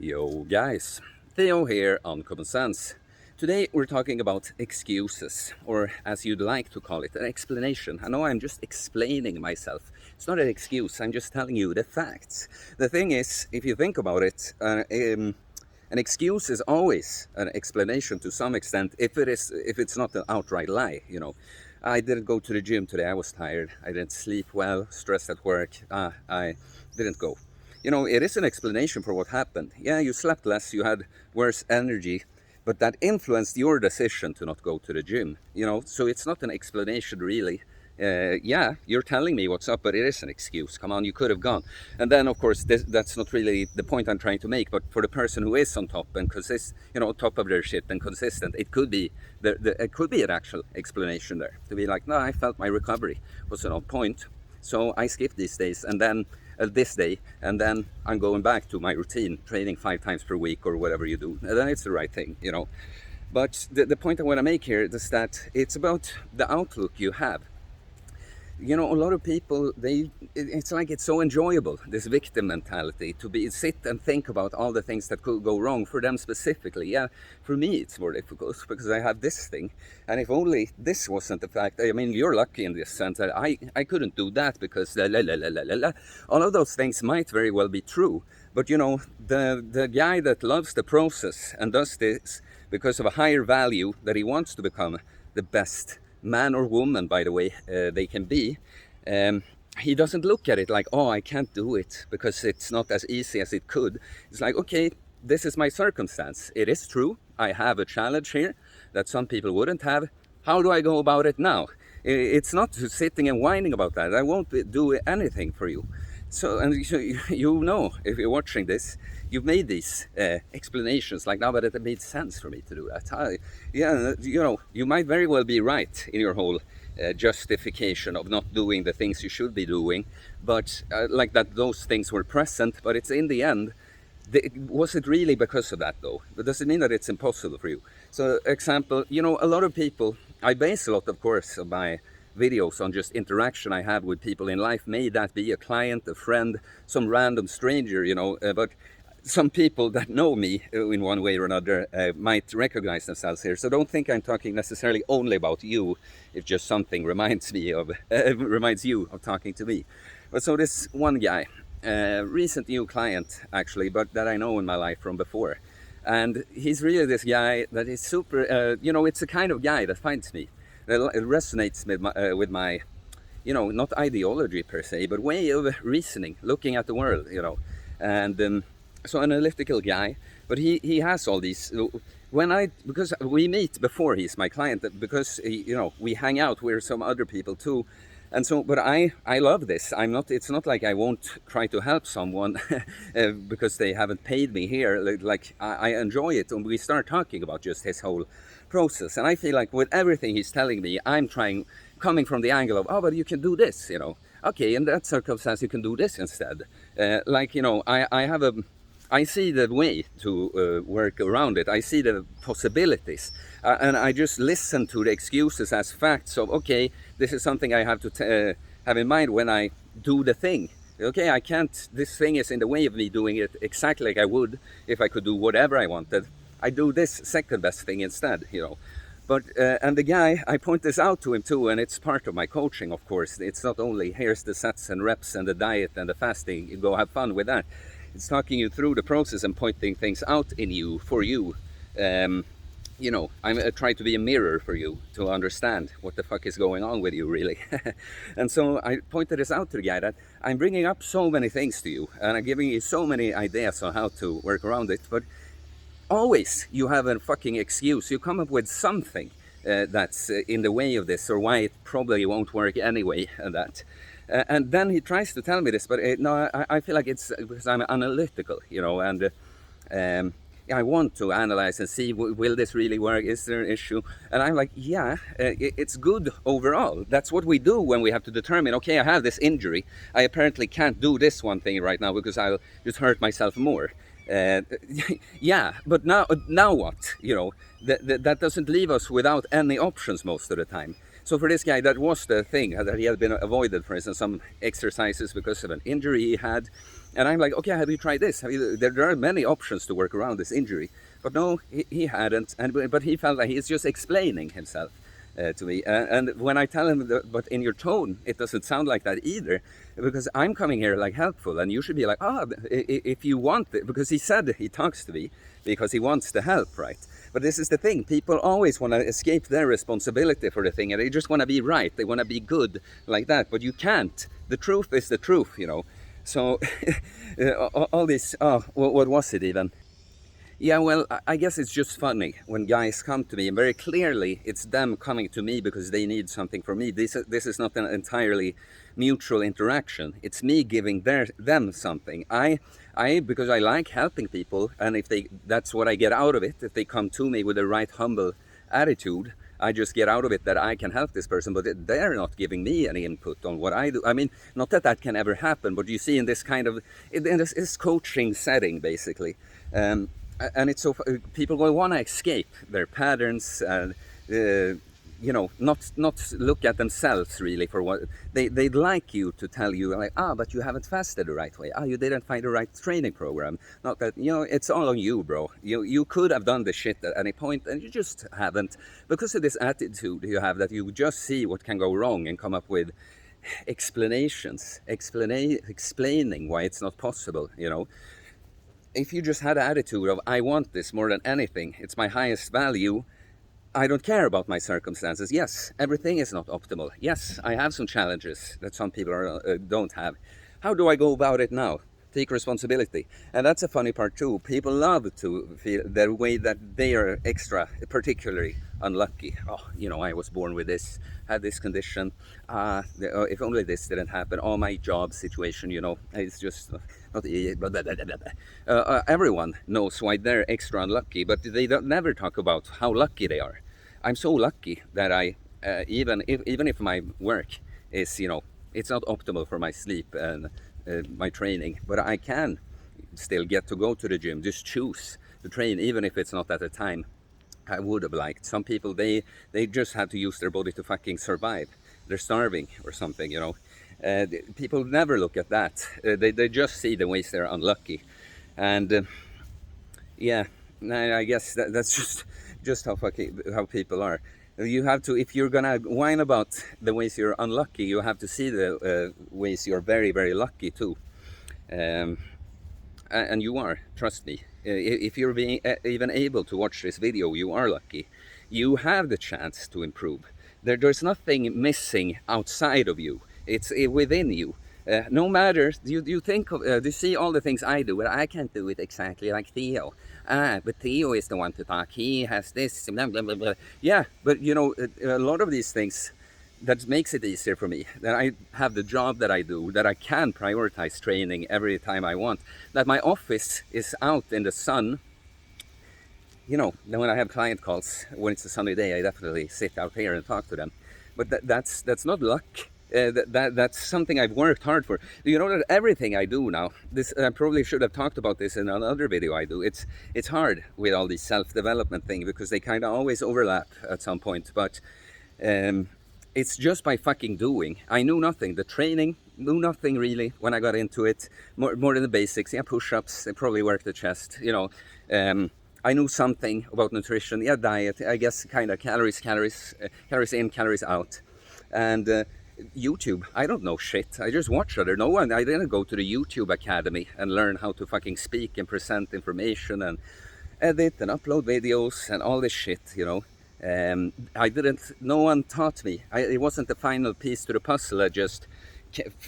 Yo guys, Theo here on Common Sense. Today we're talking about excuses, or as you'd like to call it, an explanation. I know I'm just explaining myself. It's not an excuse, I'm just telling you the facts. The thing is, if you think about it, an excuse is always an explanation to some extent if it's not an outright lie. I didn't go to the gym today, I was tired, I didn't sleep well, stressed at work, I didn't go. It is an explanation for what happened. Yeah, you slept less, you had worse energy, but that influenced your decision to not go to the gym. So it's not an explanation really. Yeah, you're telling me what's up, but it is an excuse. Come on, you could have gone. And then, of course, that's not really the point I'm trying to make. But for the person who is on top and top of their shit and consistent, it could be it could be an actual explanation there to be like, no, I felt my recovery was on point, so I skipped these days, and then this day, and then I'm going back to my routine, training 5 times per week or whatever you do, and then it's the right thing. But the point I want to make here is that it's about the outlook you have. A lot of people, it's like it's so enjoyable, this victim mentality, to sit and think about all the things that could go wrong for them specifically. Yeah, for me it's more difficult because I have this thing, and if only this wasn't the fact. I mean, you're lucky in this sense that I couldn't do that because all of those things might very well be true. But the guy that loves the process and does this because of a higher value that he wants to become the best man or woman, by the way, they can be, he doesn't look at it like, oh, I can't do it because it's not as easy as it could. It's like, okay, this is my circumstance. It is true, I have a challenge here that some people wouldn't have. How do I go about it now? It's not sitting and whining about that. I won't do anything for you. So, and if you're watching this, you've made these explanations like, now, but it made sense for me to do that. You might very well be right in your whole justification of not doing the things you should be doing, but like that those things were present, but it's in the end, was it really because of that though? But does it mean that it's impossible for you? So example, a lot of people, I base a lot, of course, of my videos on just interaction I have with people in life. May that be a client, a friend, some random stranger, but some people that know me in one way or another might recognize themselves here. So don't think I'm talking necessarily only about you, if just something reminds you of talking to me. But so this one guy, recent new client actually, but that I know in my life from before. And he's really this guy that is super, it's the kind of guy that finds me. It resonates with my, not ideology per se, but way of reasoning, looking at the world, and so analytical guy. But he has all these. Because we meet before he's my client, because we hang out with some other people too, and so. But I love this. It's not like I won't try to help someone because they haven't paid me here. Like I enjoy it, and we start talking about just his whole process, and I feel like with everything he's telling me, I'm coming from the angle of, oh, but you can do this, okay, in that circumstance you can do this instead. I see the way to work around it. I see the possibilities, and I just listen to the excuses as facts of, okay, this is something I have to have in mind when I do the thing. Okay, I can't, this thing is in the way of me doing it exactly like I would if I could do whatever I wanted. I do this second best thing instead, But, and the guy, I point this out to him too, and it's part of my coaching, of course. It's not only, here's the sets and reps and the diet and the fasting, you go have fun with that. It's talking you through the process and pointing things out in you, for you. I'm trying to be a mirror for you to understand what the fuck is going on with you, really. And so I pointed this out to the guy that I'm bringing up so many things to you, and I'm giving you so many ideas on how to work around it, but always you have a fucking excuse. You come up with something that's in the way of this, or why it probably won't work anyway, and that. And then he tries to tell me this, but no, I feel like it's because I'm analytical, and I want to analyze and see, will this really work? Is there an issue? And I'm like, yeah, it's good overall. That's what we do when we have to determine, okay, I have this injury. I apparently can't do this one thing right now because I'll just hurt myself more. Yeah, but now what? That doesn't leave us without any options most of the time. So for this guy, that was the thing, that he had been avoided, for instance, some exercises because of an injury he had. And I'm like, okay, have you tried this? There are many options to work around this injury. But no, he hadn't. But he felt like he's just explaining himself to me. And when I tell him, but in your tone, it doesn't sound like that either. Because I'm coming here like helpful, and you should be like, if you want it. Because he said he talks to me because he wants the help, right? But this is the thing, people always want to escape their responsibility for the thing, and they just want to be right, they want to be good like that, but you can't. The truth is the truth, you know. So all this, what was it even? Yeah, well, I guess it's just funny when guys come to me, and very clearly it's them coming to me because they need something from me. This is not an entirely mutual interaction. It's me giving them something. I because I like helping people, and if that's what I get out of it. If they come to me with the right humble attitude, I just get out of it that I can help this person, but they're not giving me any input on what I do. I mean, not that that can ever happen, but you see in this kind of, in this coaching setting, basically. And it's so, people will want to escape their patterns and, you know, not look at themselves really for what, they'd like you to tell you, like, but you haven't fasted the right way. You didn't find the right training program. Not that, you know, it's all on you, bro. You could have done the shit at any point, and you just haven't, because of this attitude you have that you just see what can go wrong and come up with explanations, explaining why it's not possible, you know. If you just had an attitude of, I want this more than anything, it's my highest value, I don't care about my circumstances. Yes, everything is not optimal. Yes, I have some challenges that some people don't have. How do I go about it now? Take responsibility. And that's a funny part too. People love to feel the way that they are extra, particularly unlucky. You know, I was born with this, had this condition. If only this didn't happen. My job situation, you know, it's just not. Everyone knows why they're extra unlucky, but they don't never talk about how lucky they are. I'm so lucky that I, even if my work is, you know, it's not optimal for my sleep and my training, but I can still get to go to the gym, just choose to train, even if it's not at the time I would have liked. Some people, they just have to use their body to fucking survive. They're starving or something, you know. People never look at that. They just see the ways they're unlucky. And yeah, I guess that's just how people are. You have to, if you're gonna whine about the ways you're unlucky, you have to see the ways you're very, very lucky too. And you are, trust me. If you're being even able to watch this video, you are lucky. You have the chance to improve. There's nothing missing outside of you. It's within you. No matter, you think of, do you see all the things I do? Well, I can't do it exactly like Theo. But Theo is the one to talk. He has this, blah, blah, blah, blah. Yeah, but you know, a lot of these things, that makes it easier for me, that I have the job that I do, that I can prioritize training every time I want, that my office is out in the sun. You know, when I have client calls, when it's a sunny day, I definitely sit out here and talk to them. But that's not luck. That's something I've worked hard for. Do you know that everything I do now, this I probably should have talked about this in another video I do. It's hard with all these self-development things because they kind of always overlap at some point. But it's just by fucking doing. I knew nothing. The training, knew nothing really when I got into it. More than the basics. Yeah, push-ups. I probably worked the chest. You know. I knew something about nutrition. Yeah, diet. I guess kind of calories in, calories out, and. YouTube, I don't know shit. I just watch other. I didn't go to the YouTube Academy and learn how to fucking speak and present information and edit and upload videos and all this shit, you know. No one taught me. It wasn't the final piece to the puzzle that just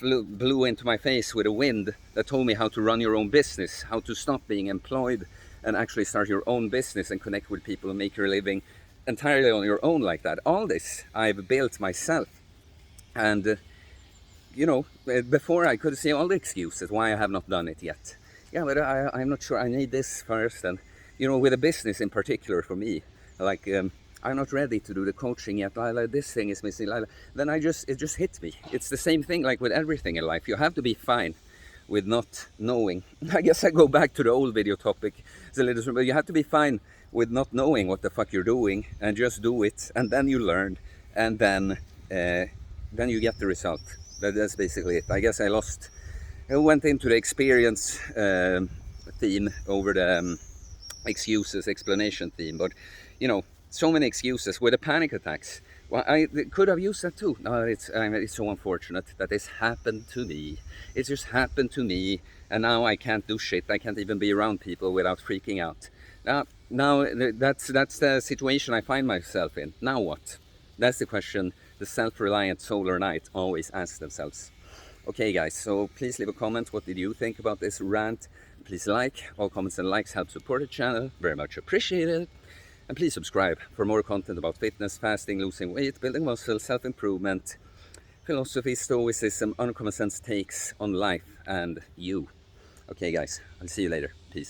blew into my face with a wind that told me how to run your own business, how to stop being employed and actually start your own business and connect with people and make your living entirely on your own like that. All this I've built myself. And, you know, before I could see all the excuses why I have not done it yet. Yeah, but I'm not sure. I need this first. And, you know, with a business in particular for me, like, I'm not ready to do the coaching yet. This thing is missing. Then it just hits me. It's the same thing like with everything in life. You have to be fine with not knowing. I guess I go back to the old video topic. It's a little, but you have to be fine with not knowing what the fuck you're doing and just do it. And then you learn. And then then you get the result. That's basically it. I guess I went into the experience theme over the excuses explanation theme, but you know, so many excuses with the panic attacks. Well, I could have used that too. No, it's so unfortunate that this happened to me. It just happened to me, and now I can't do shit. I can't even be around people without freaking out. Now that's the situation I find myself in. Now what? That's the question the self-reliant solar knight always asks themselves. Okay, guys, so please leave a comment. What did you think about this rant? Please like. All comments and likes help support the channel. Very much appreciated. And please subscribe for more content about fitness, fasting, losing weight, building muscle, self-improvement, philosophy, stoicism, uncommon sense takes on life and you. Okay, guys, I'll see you later. Peace.